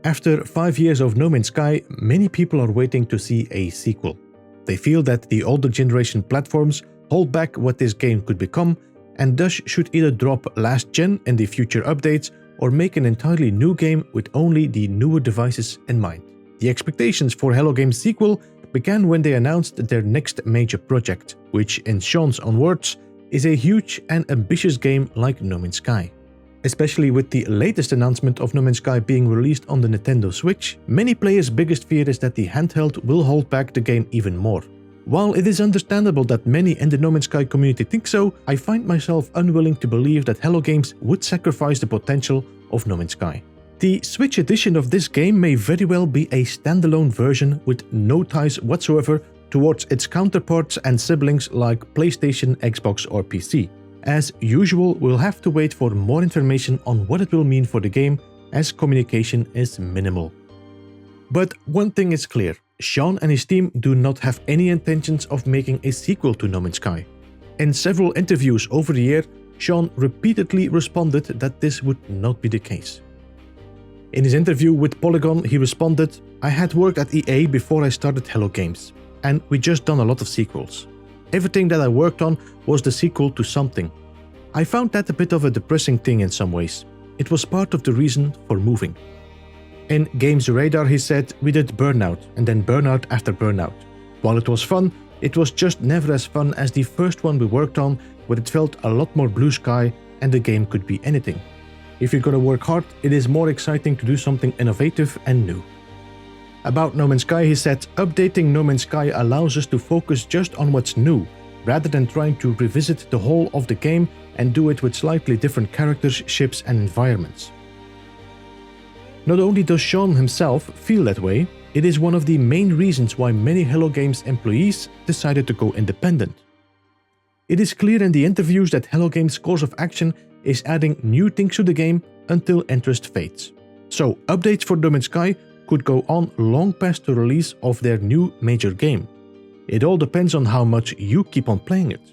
After 5 years of No Man's Sky, many people are waiting to see a sequel. They feel that the older generation platforms hold back what this game could become, and thus should either drop last gen in the future updates or make an entirely new game with only the newer devices in mind. The expectations for Hello Games' sequel began when they announced their next major project, which in Sean's own words, is a huge and ambitious game like No Man's Sky. Especially with the latest announcement of No Man's Sky being released on the Nintendo Switch, many players' biggest fear is that the handheld will hold back the game even more. While it is understandable that many in the No Man's Sky community think so, I find myself unwilling to believe that Hello Games would sacrifice the potential of No Man's Sky. The Switch edition of this game may very well be a standalone version with no ties whatsoever towards its counterparts and siblings like PlayStation, Xbox or PC. As usual, we'll have to wait for more information on what it will mean for the game, as communication is minimal. But one thing is clear, Sean and his team do not have any intentions of making a sequel to No Man's Sky. In several interviews over the year, Sean repeatedly responded that this would not be the case. In his interview with Polygon, he responded, "I had worked at EA before I started Hello Games, and we just done a lot of sequels. Everything that I worked on was the sequel to something. I found that a bit of a depressing thing in some ways. It was part of the reason for moving." In Games Radar he said, "We did Burnout, and then Burnout after Burnout. While it was fun, it was just never as fun as the first one we worked on, where it felt a lot more blue sky and the game could be anything. If you're gonna work hard, it is more exciting to do something innovative and new." About No Man's Sky he said, "Updating No Man's Sky allows us to focus just on what's new, rather than trying to revisit the whole of the game and do it with slightly different characters, ships and environments." Not only does Sean himself feel that way, it is one of the main reasons why many Hello Games employees decided to go independent. It is clear in the interviews that Hello Games' course of action is adding new things to the game until interest fades. So updates for No Man's Sky could go on long past the release of their new major game. It all depends on how much you keep on playing it.